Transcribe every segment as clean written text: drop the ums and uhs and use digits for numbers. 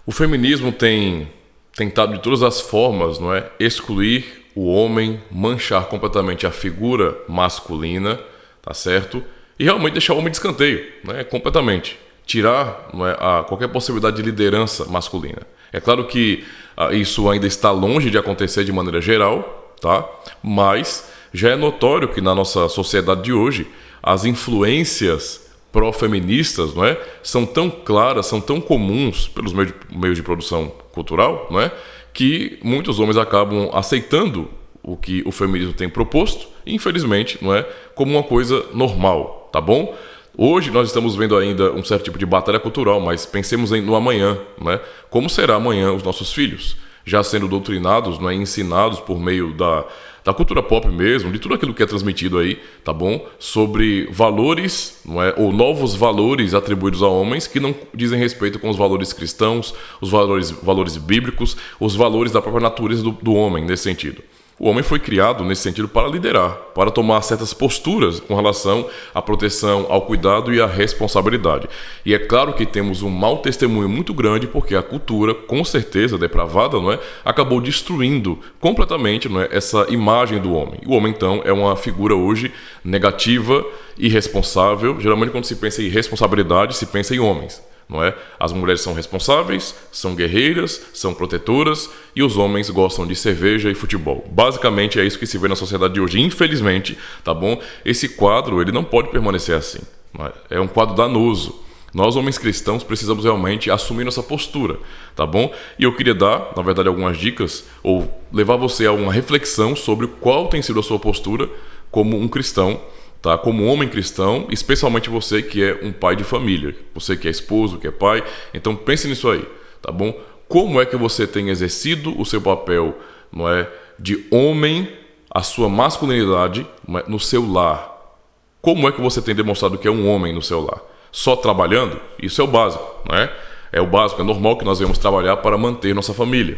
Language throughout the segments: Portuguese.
O feminismo tem tentado de todas as formas, não é, excluir o homem, manchar completamente a figura masculina, tá certo? E realmente deixar o homem de escanteio, né, completamente. Tirar, não é, qualquer possibilidade de liderança masculina. É claro que isso ainda está longe de acontecer de maneira geral, tá? Mas já é notório que na nossa sociedade de hoje as influências pró-feministas, não é, são tão claras, são tão comuns pelos meios de produção cultural, não é, que muitos homens acabam aceitando o que o feminismo tem proposto, infelizmente, não é, como uma coisa normal, tá bom? Hoje nós estamos vendo ainda um certo tipo de batalha cultural, mas pensemos no amanhã, né? Como será amanhã os nossos filhos, já sendo doutrinados, não é, ensinados por meio da cultura pop mesmo, de tudo aquilo que é transmitido aí, tá bom? Sobre valores, não é, ou novos valores atribuídos a homens que não dizem respeito com os valores cristãos, os valores bíblicos, os valores da própria natureza do homem nesse sentido. O homem foi criado nesse sentido para liderar, para tomar certas posturas com relação à proteção, ao cuidado e à responsabilidade. E é claro que temos um mau testemunho muito grande porque a cultura, com certeza depravada, não é, acabou destruindo completamente, não é, essa imagem do homem. O homem, então, é uma figura hoje negativa, irresponsável. Geralmente, quando se pensa em responsabilidade, se pensa em homens. Não é? As mulheres são responsáveis, são guerreiras, são protetoras e os homens gostam de cerveja e futebol. Basicamente é isso que se vê na sociedade de hoje, infelizmente, tá bom? Esse quadro, ele não pode permanecer assim. Não é? É um quadro danoso. Nós, homens cristãos, precisamos realmente assumir nossa postura, tá bom? E eu queria dar, na verdade, algumas dicas ou levar você a uma reflexão sobre qual tem sido a sua postura como um cristão, tá? Como homem cristão, especialmente você que é um pai de família, você que é esposo, que é pai, então pense nisso aí, tá bom? Como é que você tem exercido o seu papel, não é, de homem, a sua masculinidade, não é, no seu lar? Como é que você tem demonstrado que é um homem no seu lar? Só trabalhando? Isso é o básico, não é? É o básico, é normal que nós venhamos trabalhar para manter nossa família.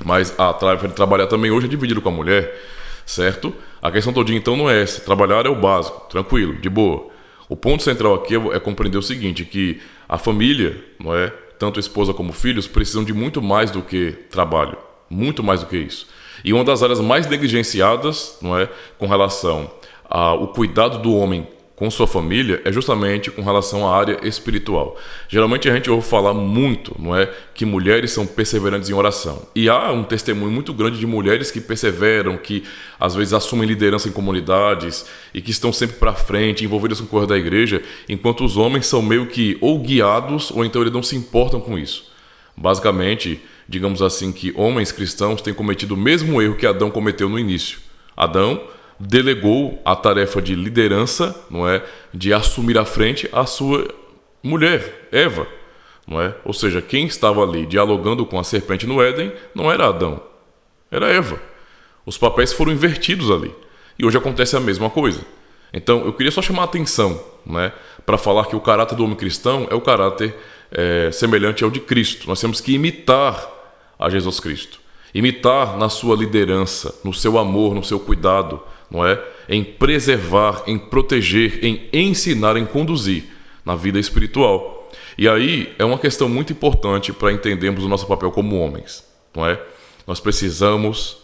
Mas a tarefa de trabalhar também hoje é dividido com a mulher, certo? A questão todinha então não é essa. Trabalhar é o básico, tranquilo, de boa. O ponto central aqui é compreender o seguinte, que a família, não é, tanto a esposa como filhos, precisam de muito mais do que trabalho. Muito mais do que isso. E uma das áreas mais negligenciadas, não é, com relação ao cuidado do homem com sua família é justamente com relação à área espiritual. Geralmente a gente ouve falar muito, não é, que mulheres são perseverantes em oração. E há um testemunho muito grande de mulheres que perseveram, que às vezes assumem liderança em comunidades e que estão sempre para frente, envolvidas com o correr da igreja, enquanto os homens são meio que ou guiados ou então eles não se importam com isso. Basicamente, digamos assim, que homens cristãos têm cometido o mesmo erro que Adão cometeu no início. Adão delegou a tarefa de liderança, não é, de assumir à frente a sua mulher, Eva, não é? Ou seja, quem estava ali dialogando com a serpente no Éden não era Adão, era Eva. Os papéis foram invertidos ali. E hoje acontece a mesma coisa. Então, eu queria só chamar a atenção, né, para falar que o caráter do homem cristão é o caráter semelhante ao de Cristo. Nós temos que imitar a Jesus Cristo. Imitar na sua liderança, no seu amor, no seu cuidado, não é? Em preservar, em proteger, em ensinar, em conduzir na vida espiritual. E aí é uma questão muito importante para entendermos o nosso papel como homens, não é? Nós precisamos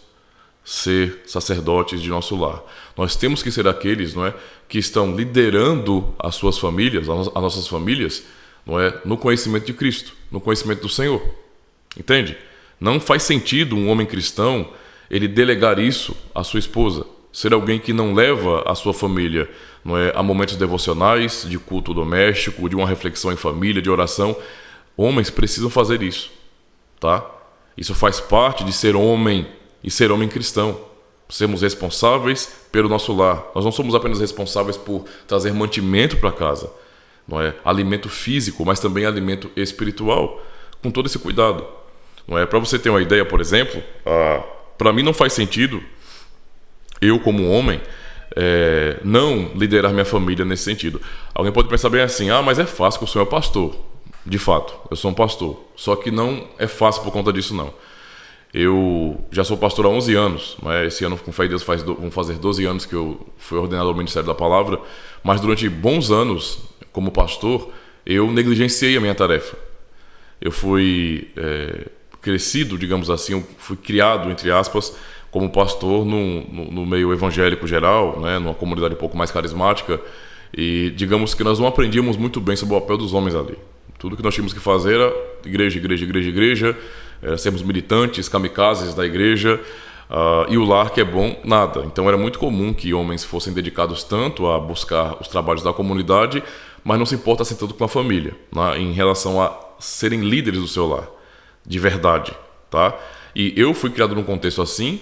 ser sacerdotes de nosso lar. Nós temos que ser aqueles, não é, que estão liderando as suas famílias, as nossas famílias, não é, no conhecimento de Cristo, no conhecimento do Senhor. Entende? Não faz sentido um homem cristão ele delegar isso à sua esposa. Ser alguém que não leva a sua família, não é, a momentos devocionais, de culto doméstico, de uma reflexão em família, de oração. Homens precisam fazer isso, tá? Isso faz parte de ser homem e ser homem cristão. Sermos responsáveis pelo nosso lar. Nós não somos apenas responsáveis por trazer mantimento para casa, não é, alimento físico, mas também alimento espiritual, com todo esse cuidado. Não é? Para você ter uma ideia, por exemplo, para mim não faz sentido eu, como homem, não liderar minha família nesse sentido. Alguém pode pensar bem assim, mas é fácil que o senhor é pastor. De fato, eu sou um pastor. Só que não é fácil por conta disso, não. Eu já sou pastor há 11 anos. Esse ano, com fé em Deus, vão fazer 12 anos que eu fui ordenado ao Ministério da Palavra. Mas durante bons anos, como pastor, eu negligenciei a minha tarefa. eu fui crescido, digamos assim, eu fui criado, entre aspas, como pastor no meio evangélico geral, né, numa comunidade um pouco mais carismática, e digamos que nós não aprendíamos muito bem sobre o papel dos homens ali. Tudo que nós tínhamos que fazer era igreja, igreja, igreja, igreja, sermos militantes, kamikazes da igreja, e o lar, que é bom, nada. Então era muito comum que homens fossem dedicados tanto a buscar os trabalhos da comunidade, mas não se importassem tanto com a família, né, em relação a serem líderes do seu lar, de verdade, tá? E eu fui criado num contexto assim,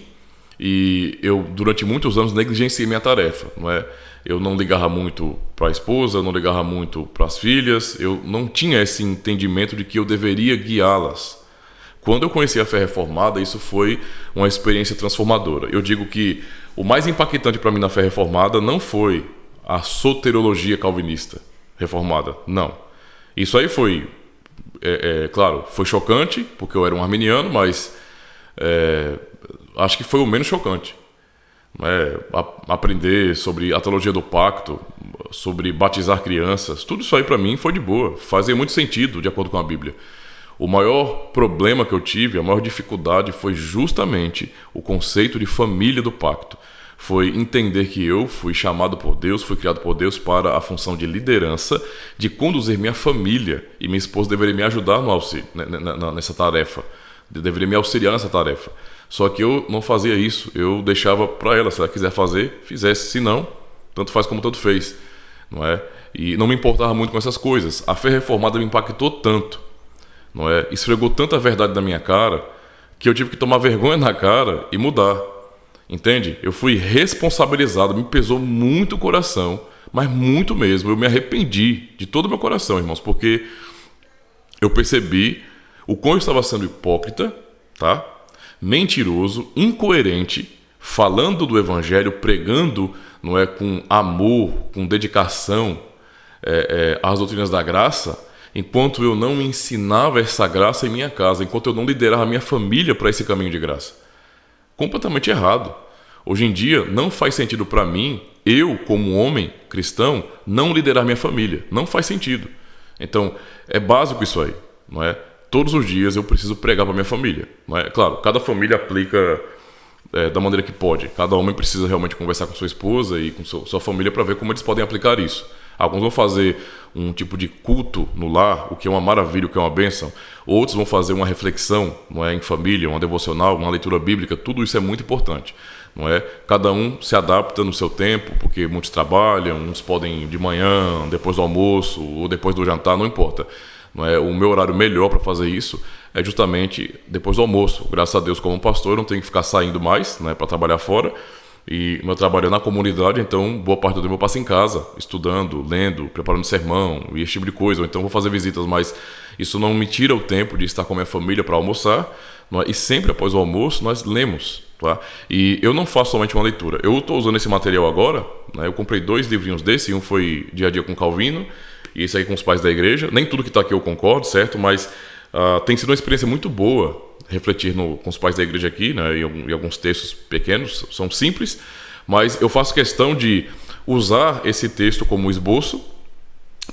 e eu durante muitos anos negligenciei minha tarefa, não é? Eu não ligava muito para a esposa, eu não ligava muito para as filhas, eu não tinha esse entendimento de que eu deveria guiá-las. Quando eu conheci a fé reformada, isso foi uma experiência transformadora. Eu digo que o mais impactante para mim na fé reformada não foi a soteriologia calvinista reformada, não. Isso aí foi, claro, foi chocante, porque eu era um arminiano, mas acho que foi o menos chocante. Aprender sobre a teologia do pacto, sobre batizar crianças, tudo isso aí para mim foi de boa, fazia muito sentido de acordo com a Bíblia. O maior problema que eu tive, a maior dificuldade foi justamente o conceito de família do pacto. Foi entender que eu fui chamado por Deus, fui criado por Deus para a função de liderança, de conduzir minha família, e minha esposa deveria me ajudar no auxílio, nessa tarefa, deveria me auxiliar nessa tarefa. Só que eu não fazia isso, eu deixava para ela, se ela quiser fazer, fizesse, se não, tanto faz como tanto fez, não é? E não me importava muito com essas coisas. A fé reformada me impactou tanto, não é? Esfregou tanta verdade na minha cara, que eu tive que tomar vergonha na cara e mudar, entende? Eu fui responsabilizado, me pesou muito o coração, mas muito mesmo, eu me arrependi de todo o meu coração, irmãos, porque eu percebi o quão eu estava sendo hipócrita, tá? Mentiroso, incoerente, falando do evangelho, pregando, não é, com amor, com dedicação às doutrinas da graça, enquanto eu não ensinava essa graça em minha casa, enquanto eu não liderava a minha família para esse caminho de graça. Completamente errado. Hoje em dia não faz sentido para mim, eu como homem cristão, não liderar minha família. Não faz sentido. Então é básico isso aí, não é? Todos os dias eu preciso pregar para minha família, não é? Claro, cada família aplica da maneira que pode. Cada homem precisa realmente conversar com sua esposa e com sua família para ver como eles podem aplicar isso. Alguns vão fazer um tipo de culto no lar, o que é uma maravilha, o que é uma bênção. Outros vão fazer uma reflexão, não é, em família, uma devocional, uma leitura bíblica. Tudo isso é muito importante, não é? Cada um se adapta no seu tempo, porque muitos trabalham, uns podem de manhã, depois do almoço ou depois do jantar, não importa. Não é? O meu horário melhor para fazer isso é justamente depois do almoço. Graças a Deus, como pastor, eu não tenho que ficar saindo mais, né, para trabalhar fora. E meu trabalho é na comunidade, então boa parte do tempo eu passo em casa, estudando, lendo, preparando sermão e esse tipo de coisa. Ou então vou fazer visitas, mas isso não me tira o tempo de estar com a minha família para almoçar. Não é? E sempre após o almoço nós lemos. Tá? E eu não faço somente uma leitura. Eu estou usando esse material agora, né? Eu comprei 2 livrinhos desse, um foi Dia a Dia com Calvino, e esse aí com os pais da igreja. Nem tudo que está aqui eu concordo, certo? Mas tem sido uma experiência muito boa refletir com os pais da igreja aqui, né? Em alguns textos pequenos, são simples, mas eu faço questão de usar esse texto como esboço,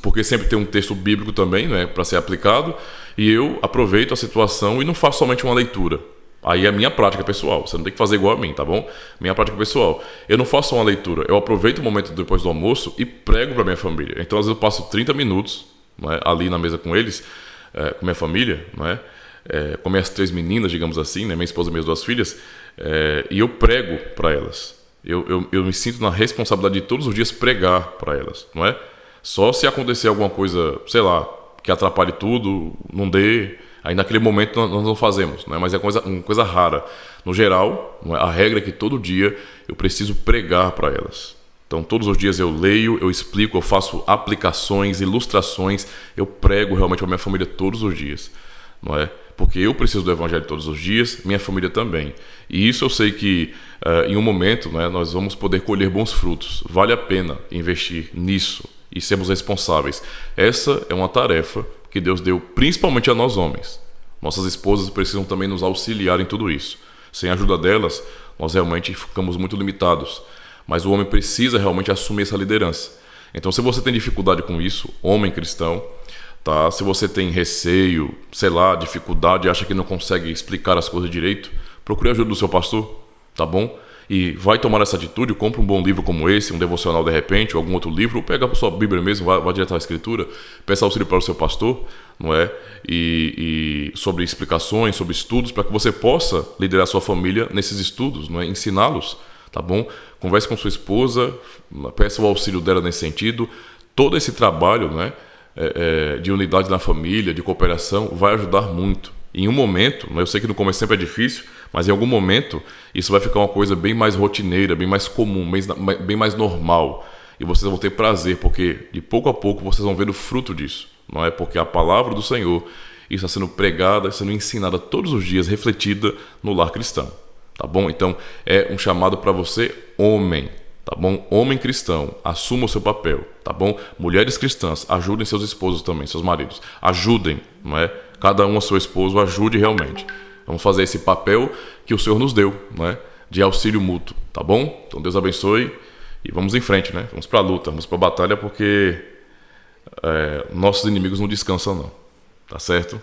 porque sempre tem um texto bíblico também, né, para ser aplicado, e eu aproveito a situação e não faço somente uma leitura. Aí é a minha prática pessoal, você não tem que fazer igual a mim, tá bom? Minha prática pessoal. Eu não faço só uma leitura, eu aproveito o momento depois do almoço e prego para minha família. Então às vezes eu passo 30 minutos, não é, ali na mesa com eles, com minha família, não é? Com minhas 3 meninas, digamos assim, né, minha esposa e minhas 2 filhas, e eu prego para elas. Eu me sinto na responsabilidade de todos os dias pregar para elas, não é? Só se acontecer alguma coisa, sei lá, que atrapalhe tudo, não dê, aí naquele momento nós não fazemos, né? Mas é uma coisa rara. No geral, não é? A regra é que todo dia eu preciso pregar para elas. Então todos os dias eu leio, eu explico, eu faço aplicações, ilustrações, eu prego realmente para minha família todos os dias, não é? Porque eu preciso do evangelho todos os dias, minha família também. E isso eu sei que em um momento, né, nós vamos poder colher bons frutos. Vale a pena investir nisso e sermos responsáveis. Essa é uma tarefa que Deus deu principalmente a nós homens. Nossas esposas precisam também nos auxiliar em tudo isso. Sem a ajuda delas, nós realmente ficamos muito limitados. Mas o homem precisa realmente assumir essa liderança. Então, se você tem dificuldade com isso, homem cristão, tá? Se você tem receio, sei lá, dificuldade, acha que não consegue explicar as coisas direito, procure a ajuda do seu pastor, tá bom? E vai tomar essa atitude, compra um bom livro como esse, um devocional de repente, ou algum outro livro, ou pega a sua Bíblia mesmo, vai direto à Escritura, peça auxílio para o seu pastor, não é? E sobre explicações, sobre estudos, para que você possa liderar a sua família nesses estudos, não é? Ensiná-los, tá bom? Converse com sua esposa, peça o auxílio dela nesse sentido. Todo esse trabalho, né, de unidade na família, de cooperação, vai ajudar muito. Em um momento, eu sei que no começo sempre é difícil, mas em algum momento isso vai ficar uma coisa bem mais rotineira, bem mais comum, bem mais normal. E vocês vão ter prazer, porque de pouco a pouco vocês vão ver o fruto disso. Não é? Porque a palavra do Senhor está sendo pregada, sendo ensinada todos os dias, refletida no lar cristão. Tá bom? Então é um chamado para você, homem. Tá bom? Homem cristão, assuma o seu papel, tá bom? Mulheres cristãs, ajudem seus esposos também, seus maridos. Ajudem, não é? Cada um a seu esposo, ajude realmente. Vamos fazer esse papel que o Senhor nos deu, não é? De auxílio mútuo, tá bom? Então Deus abençoe e vamos em frente, né? Vamos pra luta, vamos pra batalha, porque nossos inimigos não descansam não, tá certo?